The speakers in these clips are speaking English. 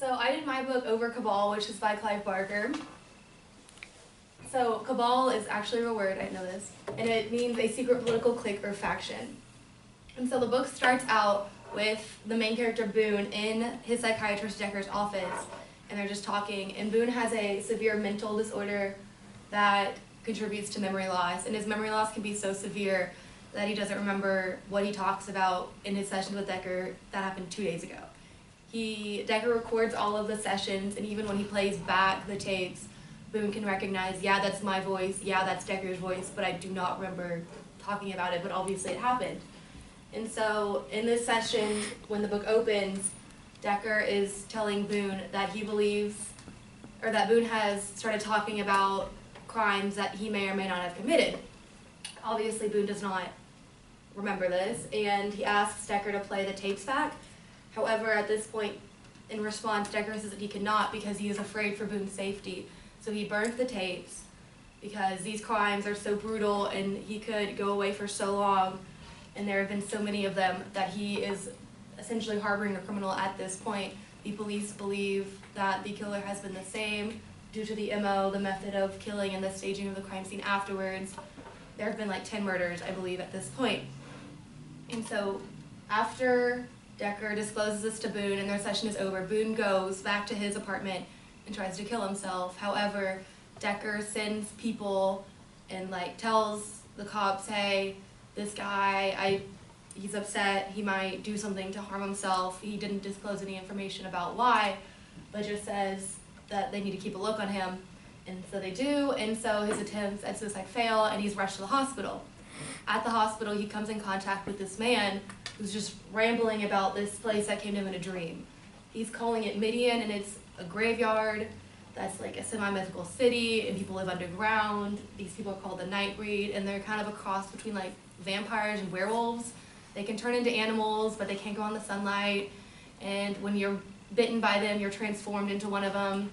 So I did my book Over Cabal, which is by Clive. So Cabal is actually a real word, I didn't know this, and it means a secret political clique or faction. And so the book starts out with the main character Boone in his psychiatrist Decker's office, and they're just talking, and Boone has a severe mental disorder that contributes to memory loss, and his memory loss can be so severe that he doesn't remember what he talks about in his sessions with Decker that happened 2 days ago. Decker records all of the sessions, and even when he plays back the tapes, Boone can recognize, yeah, that's my voice, yeah, that's Decker's voice, but I do not remember talking about it, but obviously it happened. And so in this session, when the book opens, Decker is telling Boone that he believes, or that Boone has started talking about crimes that he may or may not have committed. Obviously, Boone does not remember this, and he asks Decker to play the tapes back. However, at this point, in response, Decker says that he cannot because he is afraid for Boone's safety. So he burns the tapes because these crimes are so brutal and he could go away for so long, and there have been so many of them that he is essentially harboring a criminal at this point. The police believe that the killer has been the same due to the MO, the method of killing, and the staging of the crime scene afterwards. There have been like 10 murders, I believe, at this point. And so after Decker discloses this to Boone and their session is over, Boone goes back to his apartment and tries to kill himself. However, Decker sends people and tells the cops, hey, this guy, he's upset, he might do something to harm himself. He didn't disclose any information about why, but just says that they need to keep a look on him. And so they do, and so his attempts at suicide fail, and he's rushed to the hospital. At the hospital, he comes in contact with this man who's just rambling about this place that came to him in a dream. He's calling it Midian, and it's a graveyard that's like a semi-mythical city, and people live underground. These people are called the Nightbreed, and they're kind of a cross between like vampires and werewolves. They can turn into animals, but they can't go on the sunlight, and when you're bitten by them, you're transformed into one of them.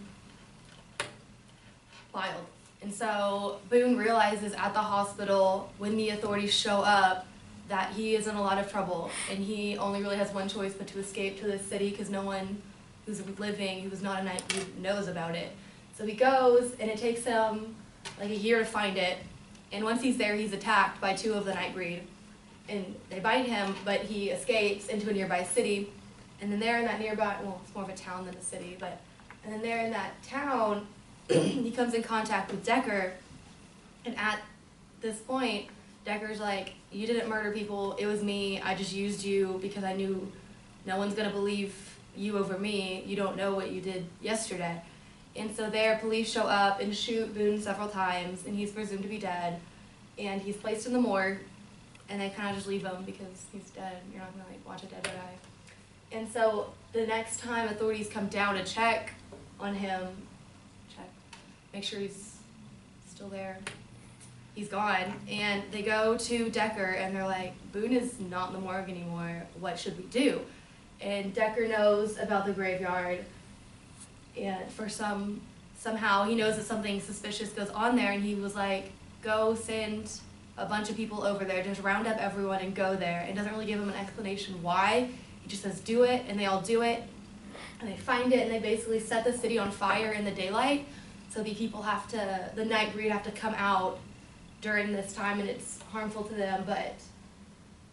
Wild. And so Boone realizes at the hospital, when the authorities show up, that he is in a lot of trouble, and he only really has one choice but to escape to this city because no one who's living, who was not a Nightbreed, knows about it. So he goes, and it takes him like a year to find it, and once he's there, he's attacked by 2 of the Nightbreed, and they bite him, but he escapes into a nearby city, and then there in that nearby, well, it's more of a town than a city, and then there in that town, he comes in contact with Decker, and at this point, Decker's like, you didn't murder people, it was me, I just used you because I knew no one's gonna believe you over me, you don't know what you did yesterday. And so there, police show up and shoot Boone several times, and he's presumed to be dead, and he's placed in the morgue, and they kind of just leave him because he's dead, you're not gonna watch a dead guy. And so the next time authorities come down to check on him, make sure he's still there, he's gone, and they go to Decker and they're like, Boone is not in the morgue anymore, what should we do? And Decker knows about the graveyard, and somehow he knows that something suspicious goes on there, and he was like, go send a bunch of people over there, just round up everyone and go there, and doesn't really give them an explanation why, he just says do it, and they all do it, and they find it, and they basically set the city on fire in the daylight. So the Nightbreed have to come out during this time, and it's harmful to them, but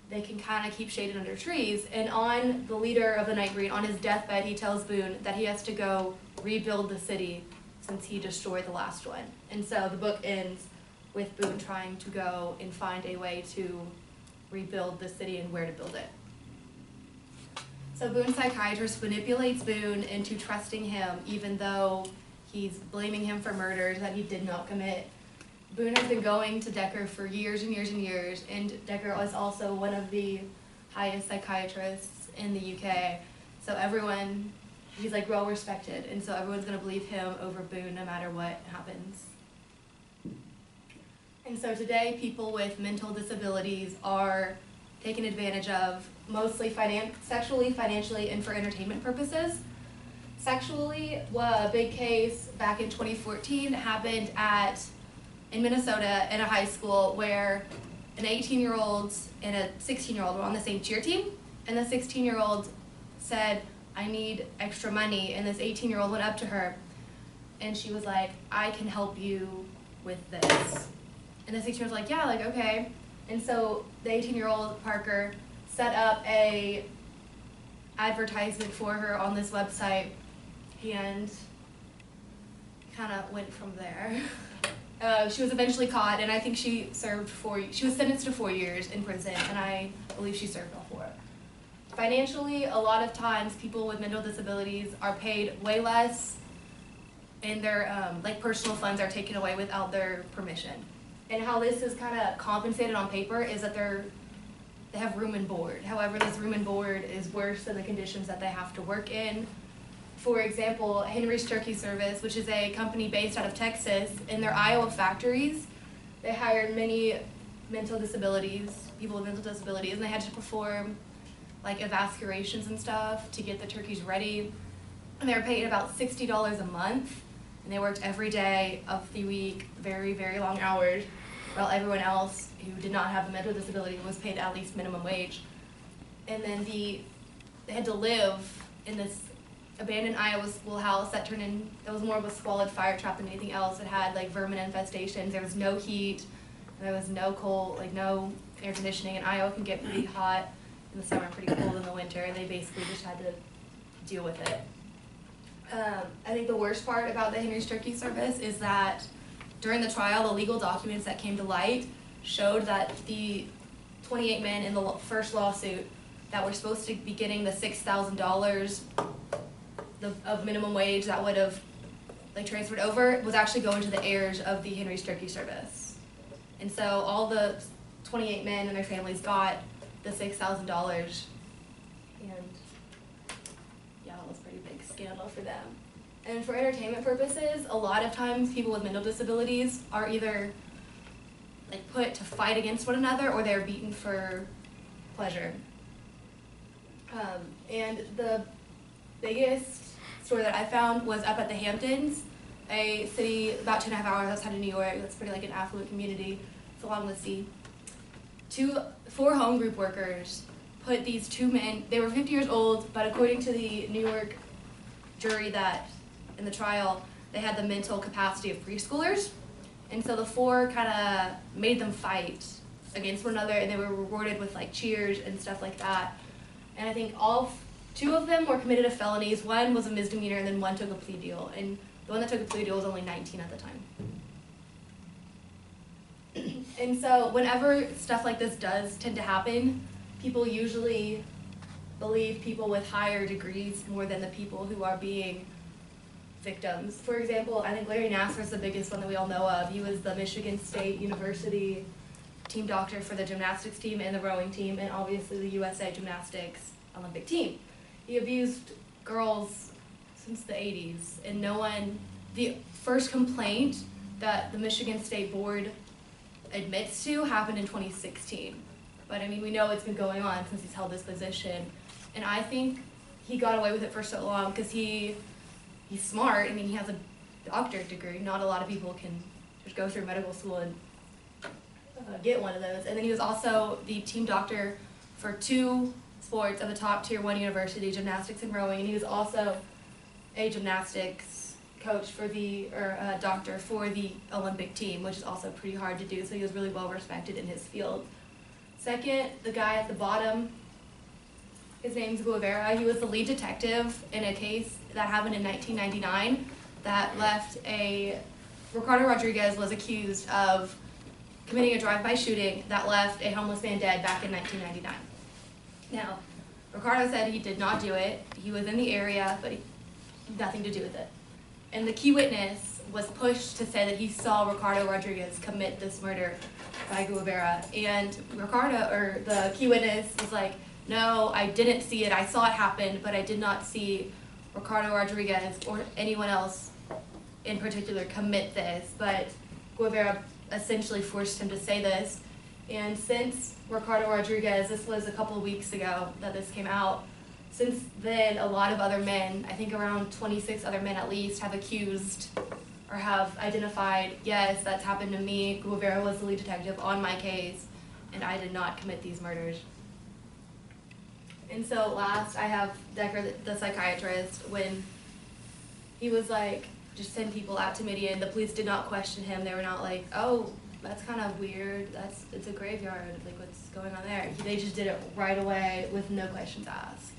they can kind of keep shaded under trees. And on the leader of the Nightbreed, on his deathbed, he tells Boone that he has to go rebuild the city since he destroyed the last one. And so the book ends with Boone trying to go and find a way to rebuild the city and where to build it. So Boone's psychiatrist manipulates Boone into trusting him, even though he's blaming him for murders that he did not commit. Boone has been going to Decker for years and years and years, and Decker is also one of the highest psychiatrists in the UK. So he's well respected, and so everyone's gonna believe him over Boone no matter what happens. And so today, people with mental disabilities are taken advantage of, mostly sexually, financially, and for entertainment purposes. Sexually, a big case back in 2014 happened in Minnesota in a high school where an 18-year-old and a 16-year-old were on the same cheer team, and the 16-year-old said, I need extra money. And this 18-year-old went up to her and she was like, I can help you with this. And this 18-year-old was like, yeah, like, okay. And so the 18-year-old Parker set up a advertisement for her on this website and kind of went from there. She was eventually caught, and I think she was sentenced to 4 years in prison, and I believe she served all 4. Financially, a lot of times people with mental disabilities are paid way less, and their like personal funds are taken away without their permission. And how this is kind of compensated on paper is that they have room and board. However, this room and board is worse than the conditions that they have to work in. For example, Henry's Turkey Service, which is a company based out of Texas, in their Iowa factories, they hired many people with mental disabilities, and they had to perform like evacuations and stuff to get the turkeys ready. And they were paid about $60 a month, and they worked every day of the week, very, very long hours, while everyone else who did not have a mental disability was paid at least minimum wage. And then they had to live in this abandoned Iowa schoolhouse that was more of a squalid fire trap than anything else. It had like vermin infestations. There was no heat. There was no cold, like no air conditioning. And Iowa can get pretty hot in the summer, pretty cold in the winter. And they basically just had to deal with it. I think the worst part about the Henry's Turkey Service is that during the trial, the legal documents that came to light showed that the 28 men in the first lawsuit that were supposed to be getting the $6,000 of minimum wage that would have like transferred over was actually going to the heirs of the Henry's Turkey Service. And so all the 28 men and their families got the $6,000, and yeah, it was a pretty big scandal for them. And for entertainment purposes, a lot of times people with mental disabilities are either like put to fight against one another or they're beaten for pleasure. And the biggest story that I found was up at the Hamptons, a city about 2.5 hours outside of New York. That's pretty like an affluent community. It's along the sea. 4 home group workers put these 2 men, they were 50 years old, but according to the New York jury that in the trial, they had the mental capacity of preschoolers. And so the 4 kind of made them fight against one another, and they were rewarded with like cheers and stuff like that. And I think 2 of them were committed to felonies. 1 was a misdemeanor, and then 1 took a plea deal. And the one that took a plea deal was only 19 at the time. And so whenever stuff like this does tend to happen, people usually believe people with higher degrees more than the people who are being victims. For example, I think Larry Nassar is the biggest one that we all know of. He was the Michigan State University team doctor for the gymnastics team and the rowing team, and obviously the USA Gymnastics Olympic team. He abused girls since the 80s, and the first complaint that the Michigan State Board admits to happened in 2016. But I mean, we know it's been going on since he's held this position. And I think he got away with it for so long because he's smart. I mean, he has a doctorate degree. Not a lot of people can just go through medical school and get one of those. And then he was also the team doctor for 2 sports at the top tier 1 university, gymnastics and rowing. And he was also a gymnastics coach doctor for the Olympic team, which is also pretty hard to do. So he was really well respected in his field. Second, the guy at the bottom, his name's Guevara. He was the lead detective in a case that happened in 1999 that left Ricardo Rodriguez was accused of committing a drive-by shooting that left a homeless man dead back in 1999. Now, Ricardo said he did not do it. He was in the area, but he had nothing to do with it. And the key witness was pushed to say that he saw Ricardo Rodriguez commit this murder by Guevara. And the key witness was like, no, I didn't see it. I saw it happen, but I did not see Ricardo Rodriguez or anyone else in particular commit this. But Guevara essentially forced him to say this. And since Ricardo Rodriguez, this was a couple of weeks ago that this came out, since then a lot of other men, I think around 26 other men at least, have accused or have identified, yes, that's happened to me. Guevara was the lead detective on my case, and I did not commit these murders. And so last, I have Decker, the psychiatrist, when he was like, just send people out to Midian, the police did not question him. They were not like, oh, that's kind of weird. It's a graveyard. Like, what's going on there? They just did it right away with no questions asked.